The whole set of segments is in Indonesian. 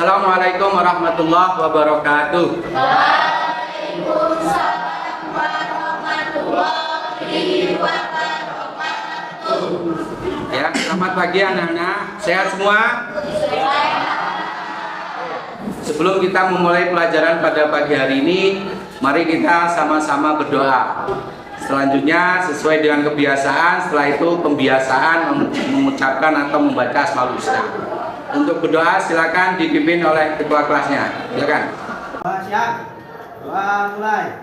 Assalamualaikum warahmatullahi wabarakatuh. Waalaikumsalam warahmatullahi wabarakatuh. Ya, selamat pagi anak-anak. Sehat semua? Sebelum kita memulai pelajaran pada pagi hari ini, mari kita sama-sama berdoa. Selanjutnya sesuai dengan kebiasaan, setelah itu pembiasaan mengucapkan atau membaca Asmaul Husna. Untuk berdoa silakan dipimpin oleh ketua kelasnya. Silakan. Siap. Doa mulai.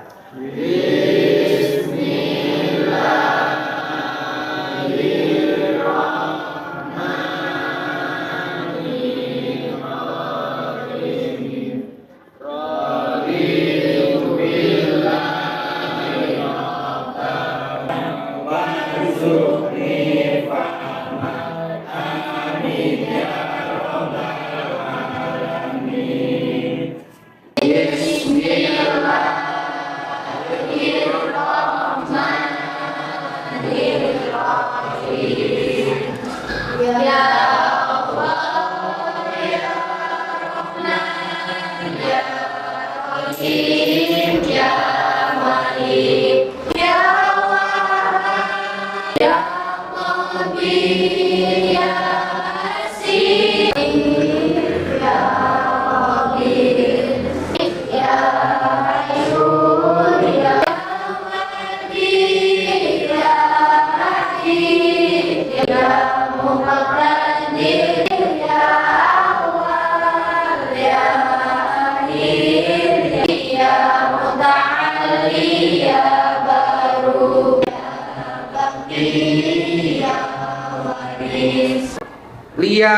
Lia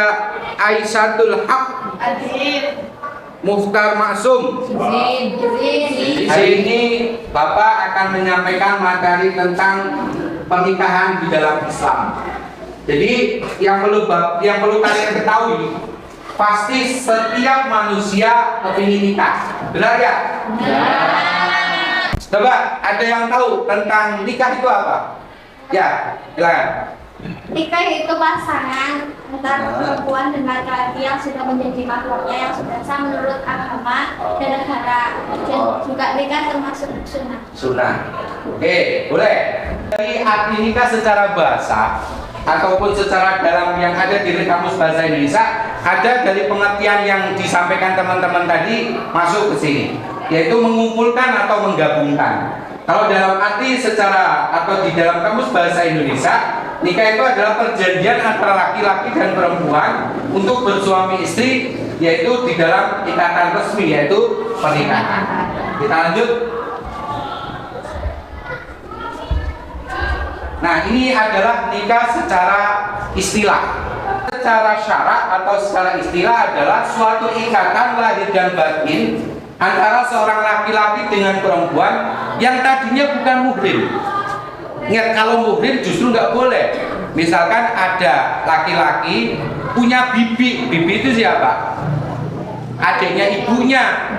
Aisyadul Haq Mukhtar Maksum. Hari ini Bapak akan menyampaikan materi tentang pernikahan di dalam Islam. Jadi yang perlu kalian ketahui, pasti setiap manusia ingin nikah. Benar ya? Coba ada yang tahu tentang nikah itu apa? Ya, silakan. Nikah itu pasangan antara perempuan dan laki-laki yang sudah menjadi makhluknya yang sudah sah menurut agama dan negara. Dan juga nikah termasuk sunnah. Sunnah. Oke, boleh. Dari arti nikah secara bahasa ataupun secara dalam yang ada di Kamus Bahasa Indonesia, ada dari pengertian yang disampaikan teman-teman tadi masuk ke sini, yaitu mengumpulkan atau menggabungkan. Kalau dalam arti secara atau di dalam Kamus Bahasa Indonesia, nikah itu adalah perjanjian antara laki-laki dan perempuan untuk bersuami istri, yaitu di dalam ikatan resmi, yaitu pernikahan. Kita lanjut. Nah, ini adalah nikah secara istilah. Secara syarak atau secara istilah adalah suatu ikatan lahir dan batin antara seorang laki-laki dengan perempuan yang tadinya bukan muhrim. Ingat, kalau muhrim justru nggak boleh. Misalkan ada laki-laki punya bibi itu siapa? Adiknya ibunya.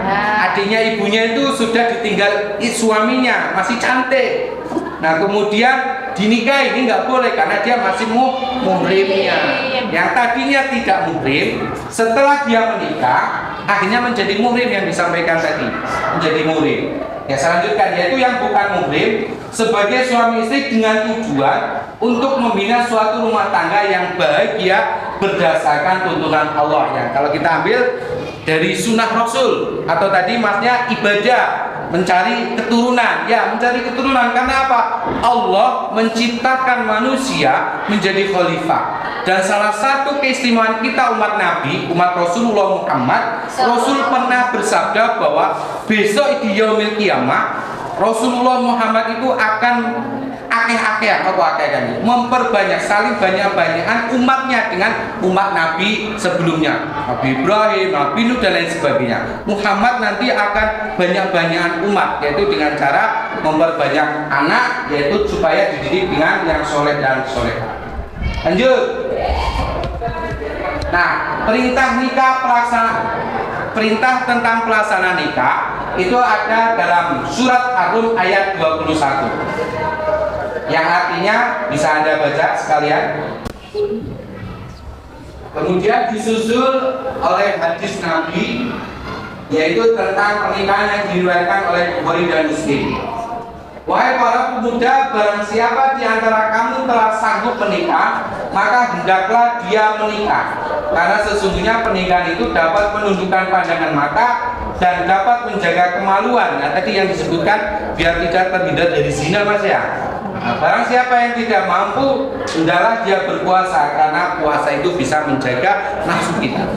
Adiknya ibunya itu sudah ditinggal suaminya, masih cantik. Nah, kemudian dinikahi, ini nggak boleh karena dia masih muhrimnya. Yang tadinya tidak muhrim, setelah dia menikah akhirnya menjadi muhrim yang disampaikan tadi, menjadi muhrim. Ya, selanjutnya yaitu yang bukan muhrim sebagai suami istri dengan tujuan untuk membina suatu rumah tangga yang bahagia berdasarkan tuntunan Allah. Yang kalau kita ambil dari sunnah Rasul atau tadi maksudnya ibadah, mencari keturunan. Ya, mencari keturunan karena apa? Allah menciptakan manusia menjadi khalifah. Dan salah satu keistimewaan kita umat Nabi, umat Rasulullah Muhammad, Rasul pernah bersabda bahwa besok di yaumil kiamah Rasulullah Muhammad itu akan memperbanyak, saling banyak-banyakan umatnya dengan umat Nabi sebelumnya, Nabi Ibrahim, Nabi Nuh dan lain sebagainya. Muhammad nanti akan banyak-banyakan umat, yaitu dengan cara memperbanyak anak, yaitu supaya dididik dengan yang soleh dan solehah. Lanjut. Nah, perintah tentang pelaksanaan nikah itu ada dalam surat Ar-Rum ayat 21. Yang artinya bisa Anda baca sekalian. Kemudian disusul oleh hadis Nabi, yaitu tentang pernikahan yang diriwayatkan oleh Bukhari dan Muslim. Wahai para pemuda, barang siapa di antara kamu telah sanggup menikah, maka hendaklah dia menikah. Karena sesungguhnya pernikahan itu dapat menundukkan pandangan mata dan dapat menjaga kemaluan. Nah, tadi yang disebutkan biar tidak terhindar dari zina, Mas ya. Nah, barang siapa yang tidak mampu, hendaklah dia berpuasa, karena puasa itu bisa menjaga nafsu kita.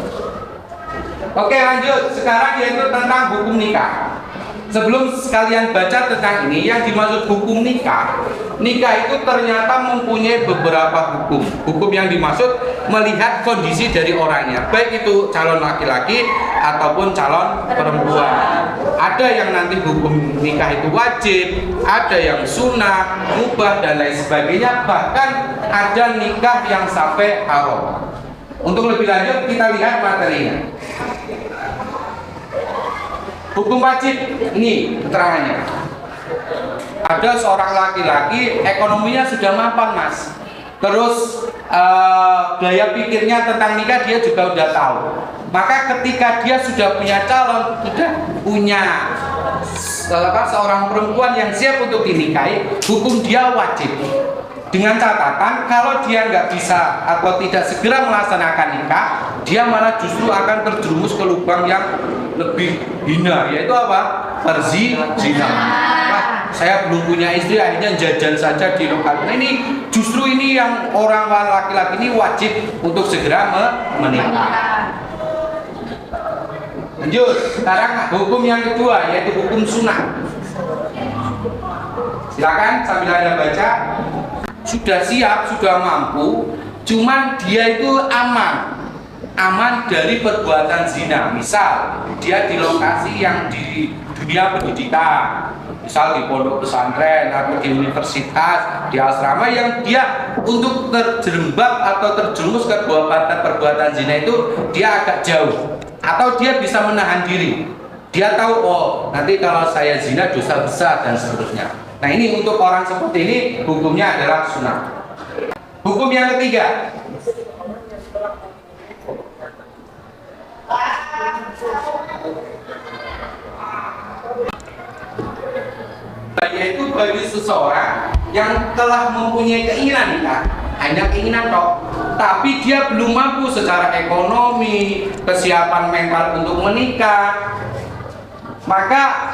Oke, lanjut. Sekarang yaitu tentang hukum nikah. Sebelum sekalian baca tentang ini, yang dimaksud hukum nikah, nikah itu ternyata mempunyai beberapa hukum. Hukum yang dimaksud melihat kondisi dari orangnya, baik itu calon laki-laki ataupun calon perempuan. Ada yang nanti hukum nikah itu wajib, ada yang sunnah, mubah dan lain sebagainya. Bahkan ada nikah yang sampai haram. Untuk lebih lanjut kita lihat materinya. Hukum wajib, ini keterangannya. Ada seorang laki-laki, ekonominya sudah mapan, Mas. Terus gaya pikirnya tentang nikah dia juga udah tahu. Maka ketika dia sudah punya calon, sudah punya seorang perempuan yang siap untuk dinikahi, hukum dia wajib. Dengan catatan kalau dia nggak bisa atau tidak segera melaksanakan nikah, dia malah justru akan terjerumus ke lubang yang lebih hina, yaitu apa? Perzina. Nah, saya belum punya istri, akhirnya jajan saja di lokal. Nah, ini justru ini yang orang laki-laki ini wajib untuk segera menikah. Lanjut, sekarang hukum yang kedua yaitu hukum sunnah. Silakan sambil Anda baca. Sudah siap, sudah mampu, cuman dia itu aman dari perbuatan zina. Misal dia di lokasi yang di dunia pendidikan, misal di pondok pesantren atau di universitas, di asrama, yang dia untuk terjerembab atau terjerumus ke perbuatan zina itu dia agak jauh, atau dia bisa menahan diri. Dia tahu, oh nanti kalau saya zina dosa besar dan seterusnya. Nah, ini untuk orang seperti ini hukumnya adalah sunnah. Hukum yang ketiga, yaitu bagi seseorang yang telah mempunyai keinginan nikah, hanya keinginan toh, tapi dia belum mampu secara ekonomi, kesiapan mental untuk menikah, maka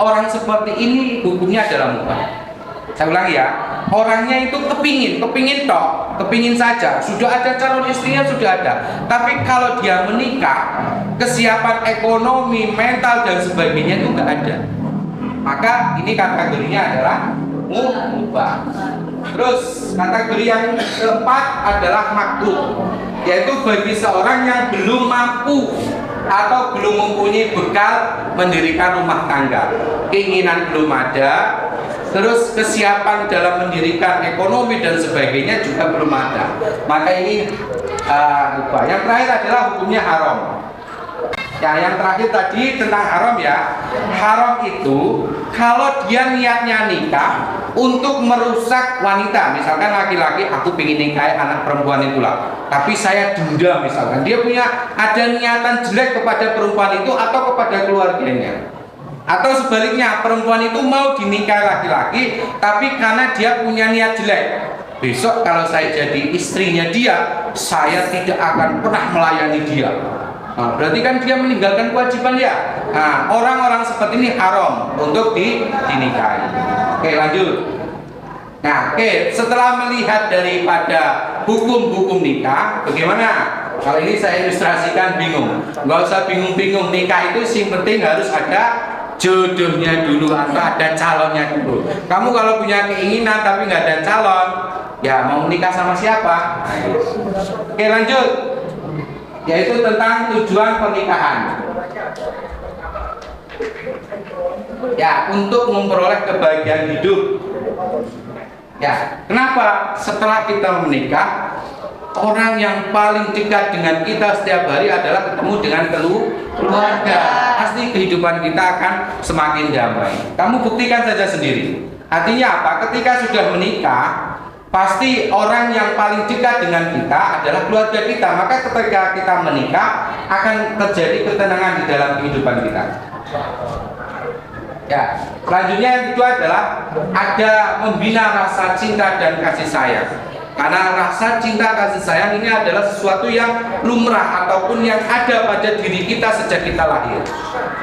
orang seperti ini hukumnya adalah mubah. Saya ulangi ya, orangnya itu kepingin saja, sudah ada calon istrinya sudah ada, tapi kalau dia menikah, kesiapan ekonomi, mental dan sebagainya itu nggak ada, maka ini kategorinya adalah mubah. Terus kategori yang keempat adalah makruh, yaitu bagi seorang yang belum mampu atau belum mempunyai bekal mendirikan rumah tangga, keinginan belum ada, terus kesiapan dalam mendirikan ekonomi dan sebagainya juga belum ada, maka ini mubah. Yang terakhir adalah hukumnya haram. Ya, yang terakhir tadi tentang haram ya. Haram itu kalau dia niatnya nikah untuk merusak wanita, misalkan laki-laki, aku pengen nikahi anak perempuan itulah, tapi saya dendam, misalkan dia punya ada niatan jelek kepada perempuan itu atau kepada keluarganya, atau sebaliknya perempuan itu mau dinikahi laki-laki, tapi karena dia punya niat jelek, besok kalau saya jadi istrinya dia, saya tidak akan pernah melayani dia. Nah, berarti kan dia meninggalkan kewajiban ya. Nah, orang-orang seperti ini haram untuk dinikahi. Oke, lanjut. Nah, oke, setelah melihat daripada hukum-hukum nikah, bagaimana? Kalau ini saya ilustrasikan bingung. Nggak usah bingung-bingung, nikah itu sing penting harus ada jodohnya dulu atau ada calonnya dulu. Kamu kalau punya keinginan tapi nggak ada calon, ya mau menikah sama siapa? Nah, oke, lanjut. Yaitu tentang tujuan pernikahan. Ya, untuk memperoleh kebahagiaan hidup. Ya, kenapa setelah kita menikah, orang yang paling dekat dengan kita setiap hari adalah ketemu dengan keluarga. Pasti kehidupan kita akan semakin damai. Kamu buktikan saja sendiri. Artinya apa? Ketika sudah menikah, pasti orang yang paling dekat dengan kita adalah keluarga kita. Maka ketika kita menikah akan terjadi ketenangan di dalam kehidupan kita. Ya, selanjutnya yang kedua adalah ada membina rasa cinta dan kasih sayang. Karena rasa cinta kasih sayang ini adalah sesuatu yang lumrah ataupun yang ada pada diri kita sejak kita lahir.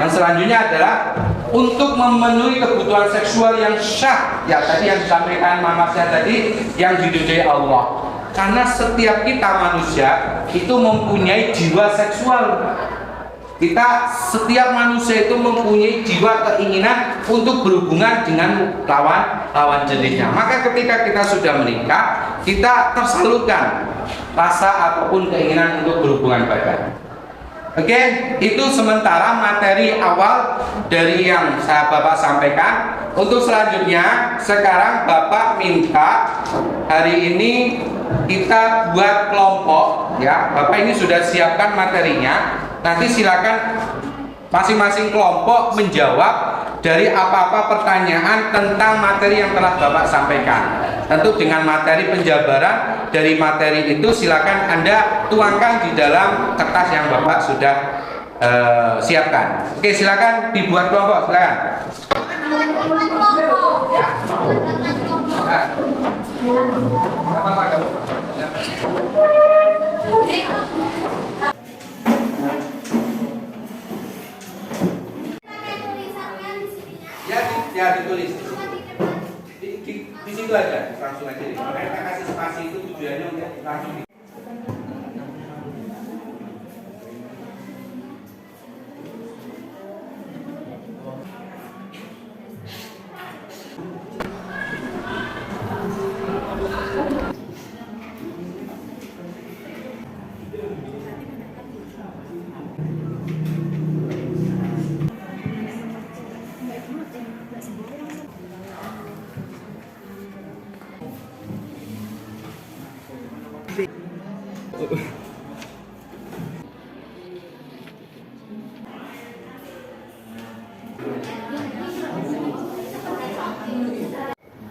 Yang selanjutnya adalah untuk memenuhi kebutuhan seksual yang syah. Ya, tadi yang disampaikan Mama saya tadi, yang diridhoi Allah. Karena setiap kita manusia itu mempunyai jiwa seksual. Setiap manusia itu mempunyai jiwa keinginan untuk berhubungan dengan lawan jenisnya. Maka ketika kita sudah menikah, kita tersalurkan rasa ataupun keinginan untuk berhubungan badan. Oke, itu sementara materi awal dari yang Bapak sampaikan. Untuk selanjutnya, sekarang Bapak minta hari ini kita buat kelompok, ya. Bapak ini sudah siapkan materinya. Nanti silakan masing-masing kelompok menjawab dari apa-apa pertanyaan tentang materi yang telah Bapak sampaikan. Tentu dengan materi penjabaran dari materi itu silakan Anda tuangkan di dalam kertas yang Bapak sudah siapkan. Oke, silakan dibuat kelompok, silakan. Ya ditulis di situ aja, langsung aja. Kita kasih spasi itu tujuannya untuk langsung.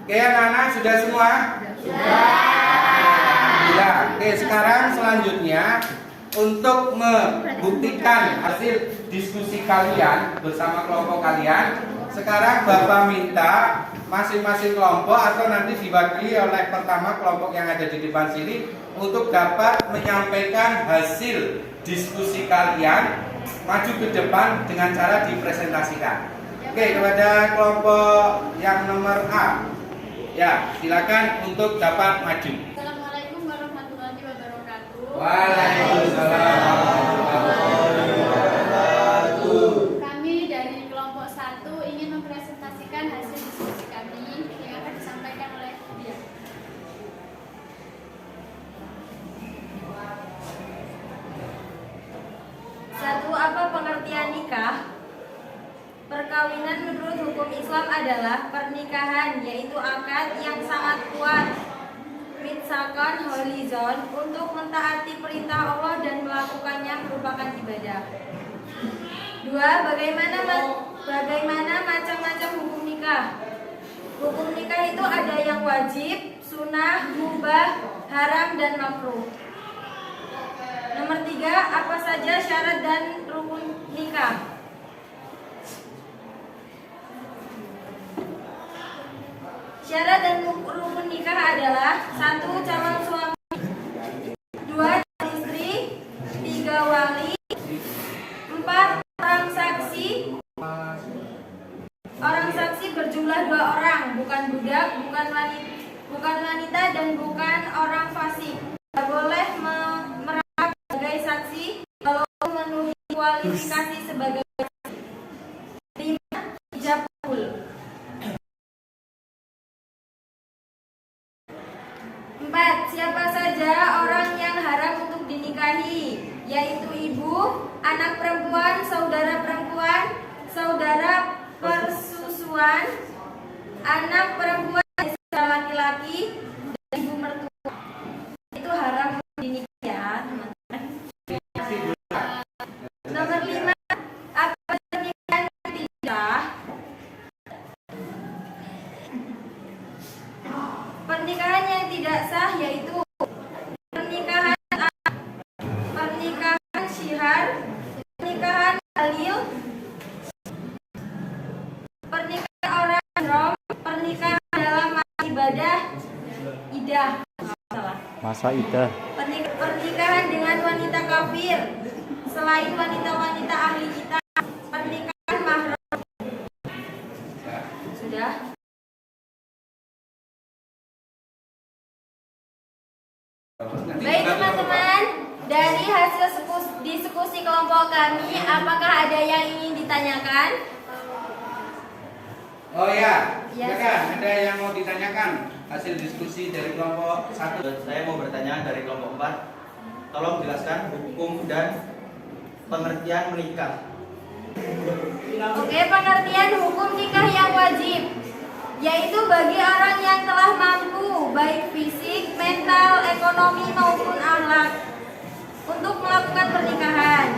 Oke, anak-anak sudah semua? Sudah. Ya, oke, sekarang selanjutnya untuk membuktikan hasil diskusi kalian bersama kelompok kalian, sekarang Bapak minta masing-masing kelompok atau nanti diwakili oleh pertama kelompok yang ada di depan sini untuk dapat menyampaikan hasil diskusi kalian maju ke depan dengan cara dipresentasikan. Oke, kepada kelompok yang nomor A. Ya, silakan untuk dapat maju. Assalamualaikum warahmatullahi wabarakatuh. Waalaikumsalam warahmatullahi wabarakatuh. Kami dari kelompok 1 ingin mempresentasikan hasil diskusi kami yang akan disampaikan oleh dia. Satu, apa pengertian nikah? Perkawinan menurut hukum Islam adalah pernikahan, yaitu akad yang sangat kuat, mitsakon holizon, untuk mentaati perintah Allah dan melakukannya merupakan ibadah. Dua, bagaimana macam-macam hukum nikah? Hukum nikah itu ada yang wajib, sunnah, mubah, haram, dan makruh. Nomor 3, apa saja syarat dan rukun nikah? Syarat dan rukun nikah adalah 1, calon suami, 2, istri, 3, wali, 4, orang saksi. Orang saksi berjumlah 2 orang, bukan budak, bukan wanita, dan bukan orang fasik. Tidak boleh merangkap sebagai saksi kalau memenuhi kualifikasi sebagai saksi. 5, hijab full. 4. Siapa saja orang yang haram untuk dinikahi, yaitu ibu, anak perempuan, saudara persusuan, anak perempuan laki-laki, dan ibu mertua. Itu haram untuk dinikahi, ya, teman-teman. Nomor 5. Apa pernikahan yang tidak? Pernikahan yang tidak idah. Salah. Masa idah. Pernikahan dengan wanita kafir selain wanita-wanita ahli kitab. Pernikahan mahram. Sudah. Baik teman-teman, dari hasil diskusi kelompok kami, apakah ada yang ingin ditanyakan? Oh ya, Iya. silakan. Ada yang mau ditanyakan hasil diskusi dari kelompok 1? Saya mau bertanya dari kelompok 4. Tolong jelaskan hukum dan pengertian menikah. Oke, pengertian hukum nikah yang wajib yaitu bagi orang yang telah mampu baik fisik, mental, ekonomi maupun akhlak untuk melakukan pernikahan.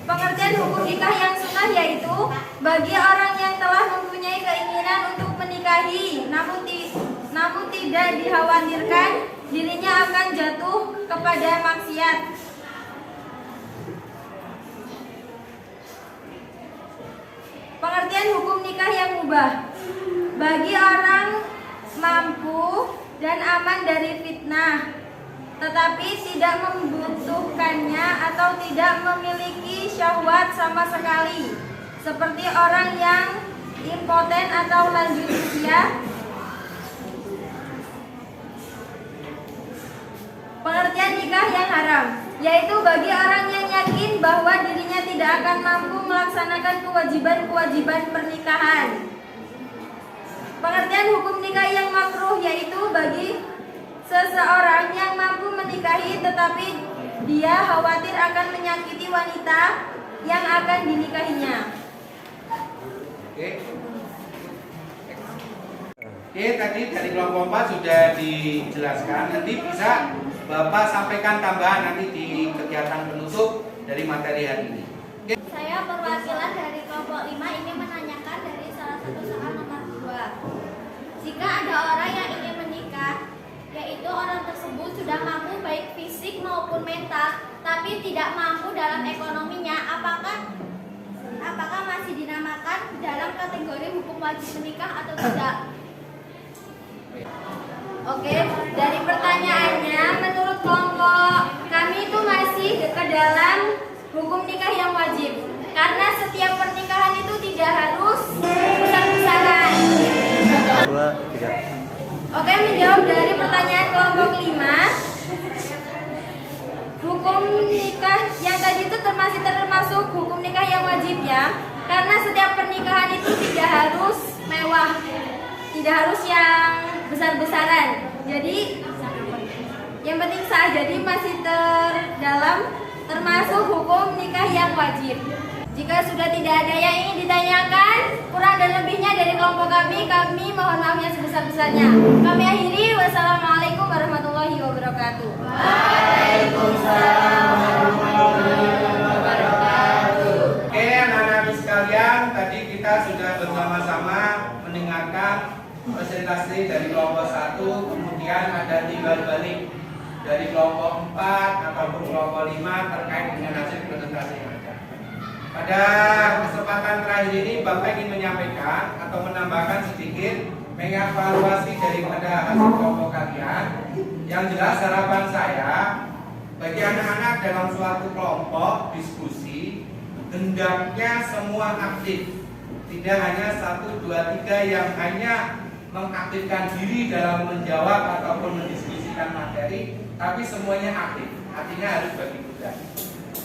Pengertian hukum nikah yang sunnah yaitu bagi orang yang telah mempunyai keinginan untuk menikahi namun tidak dikhawatirkan dirinya akan jatuh kepada maksiat. Pengertian hukum nikah yang mubah bagi orang mampu dan aman dari fitnah tetapi tidak membutuhkannya atau tidak memiliki syahwat sama sekali, seperti orang yang impoten atau lanjut usia. Pengertian nikah yang haram yaitu bagi orang yang yakin bahwa dirinya tidak akan mampu melaksanakan kewajiban-kewajiban pernikahan. Pengertian hukum nikah yang makruh yaitu bagi seseorang yang mampu menikahi tetapi dia khawatir akan menyakiti wanita yang akan dinikahinya. Oke, tadi dari kelompok 4 sudah dijelaskan. Nanti bisa Bapak sampaikan tambahan nanti di kegiatan penutup dari materi hari ini. Saya perwakilan dari kelompok 5 ini menanyakan dari salah satu soal nomor 2. Jika ada orang yang ingin menikah, yaitu orang tersebut sudah mampu baik fisik maupun mental, tapi tidak mampu dalam ekonominya, apakah masih dinamakan dalam kategori hukum wajib menikah atau tidak? Oke, dari pertanyaannya, menurut kelompok kami itu masih ke dalam hukum nikah yang wajib. Karena setiap pernikahan itu tidak harus besar-besaran. 2, 3. Oke, menjawab dari pertanyaan kelompok 5. Hukum nikah yang tadi itu termasuk hukum nikah yang wajib ya. Karena setiap pernikahan itu tidak harus mewah, tidak harus yang besar-besaran. Jadi yang penting sah, jadi masih termasuk hukum nikah yang wajib. Jika sudah tidak ada yang ingin ditanyakan, kurang dan lebihnya dari kelompok kami mohon maaf yang sebesar-besarnya. Kami akhiri, wassalamualaikum warahmatullahi wabarakatuh. Waalaikumsalam warahmatullahi wabarakatuh. Oke, anak-anak sekalian, tadi kita sudah bersama-sama mendengarkan presentasi dari kelompok 1, kemudian ada timbal balik dari kelompok 4 ataupun kelompok 5 terkait dengan hasil presentasi yang ada. Pada kesempatan terakhir ini Bapak ingin menyampaikan atau menambahkan sedikit mengevaluasi daripada hasil kelompok kalian. Yang jelas harapan saya bagi anak-anak dalam suatu kelompok diskusi hendaknya semua aktif, tidak hanya 1, 2, 3 yang hanya mengaktifkan diri dalam menjawab ataupun mendiskusikan materi, tapi semuanya aktif, artinya harus bagi tugas.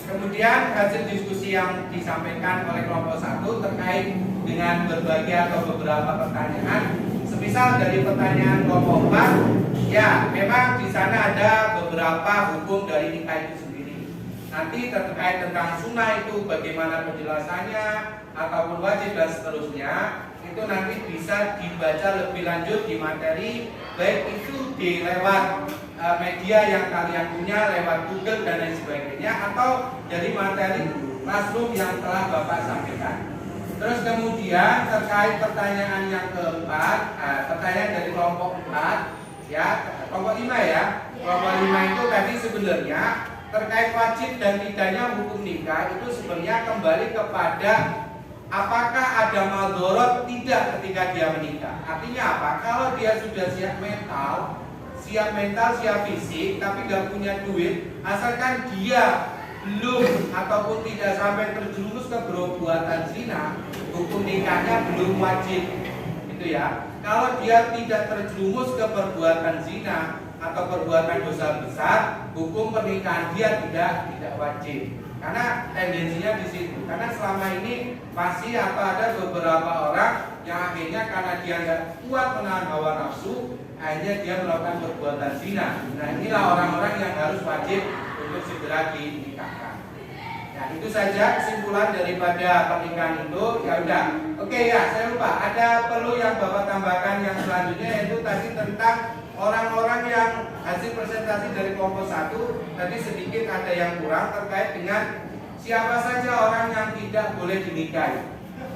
Kemudian hasil diskusi yang disampaikan oleh kelompok 1 terkait dengan berbagai atau beberapa pertanyaan, semisal dari pertanyaan kelompok 4, ya memang di sana ada beberapa hukum dari nikah itu sendiri. Nanti terkait tentang sunnah itu bagaimana penjelasannya ataupun wajib dan seterusnya, itu nanti bisa dibaca lebih lanjut di materi, baik itu di lewat media yang kalian punya, lewat Google dan lain sebagainya, atau dari materi classroom yang telah Bapak sampaikan. Terus kemudian terkait pertanyaan yang keempat, pertanyaan dari kelompok 4, ya, kelompok 5 ya. Kelompok 5 itu tadi sebenarnya terkait wajib dan tidaknya hukum nikah itu sebenarnya kembali kepada apakah ada maldorot? Tidak ketika dia menikah. Artinya apa? Kalau dia sudah siap mental, siap fisik, tapi gak punya duit, asalkan dia belum ataupun tidak sampai terjerumus ke perbuatan zina, hukum nikahnya belum wajib. Itu ya. Kalau dia tidak terjerumus ke perbuatan zina atau perbuatan dosa besar, hukum pernikahan dia tidak wajib. Karena tendensinya di situ. Karena selama ini masih ada beberapa orang yang akhirnya karena dia nggak kuat menahan hawa nafsu, akhirnya dia melakukan perbuatan zina. Nah, inilah orang-orang yang harus wajib untuk segera dinikahkan. Nah, itu saja kesimpulan daripada pernikahan itu. Ya udah. Oke ya, saya lupa. Ada perlu yang Bapak tambahkan yang selanjutnya, yaitu tadi tentang orang-orang yang hasil presentasi dari kelompok 1. Tadi sedikit ada yang kurang terkait dengan siapa saja orang yang tidak boleh dinikahi.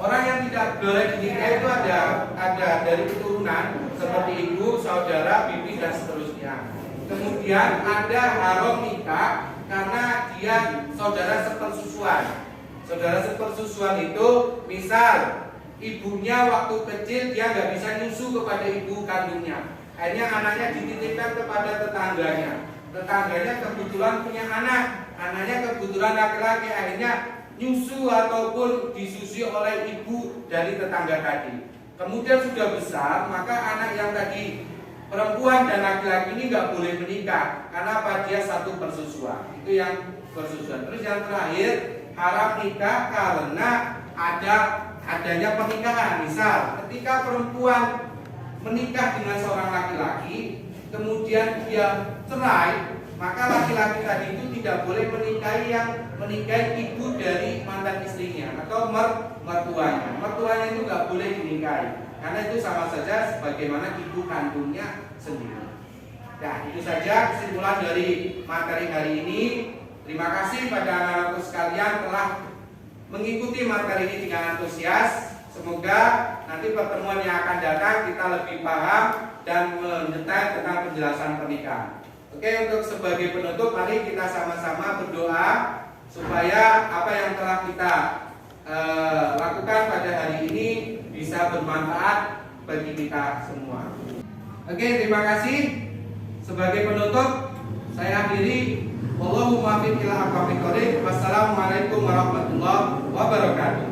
Orang yang tidak boleh dinikahi itu ada dari keturunan seperti ibu, saudara, bibi dan seterusnya. Kemudian ada haram nikah karena dia saudara sepersusuan. Saudara sepersusuan itu misal ibunya waktu kecil dia nggak bisa nyusu kepada ibu kandungnya. Akhirnya anaknya dititipkan kepada tetangganya. Tetangganya kebetulan punya anak. Anaknya kebetulan laki-laki. Akhirnya nyusu ataupun disusui oleh ibu dari tetangga tadi. Kemudian sudah besar, maka anak yang tadi perempuan dan laki-laki ini nggak boleh menikah. Karena apa? Dia satu persusuan. Itu yang persusuan. Terus yang terakhir, haram nikah karena adanya pernikahan. Misal ketika perempuan menikah dengan seorang laki-laki, kemudian dia cerai, maka laki-laki tadi itu tidak boleh menikahi ibu dari mantan istrinya atau mertuanya. Mertuanya itu nggak boleh dinikahi, karena itu sama saja sebagaimana ibu kandungnya sendiri. Nah, itu saja kesimpulan dari materi hari ini. Terima kasih pada anak-anakku sekalian telah mengikuti materi ini dengan antusias. Semoga nanti pertemuan yang akan datang kita lebih paham dan mendetail tentang penjelasan pernikahan. Oke, untuk sebagai penutup mari kita sama-sama berdoa supaya apa yang telah kita lakukan pada hari ini bisa bermanfaat bagi kita semua. Oke, terima kasih. Sebagai penutup saya akhiri. Wallahumma fiqh ila aqwamit thoriq. Wassalamualaikum warahmatullahi wabarakatuh.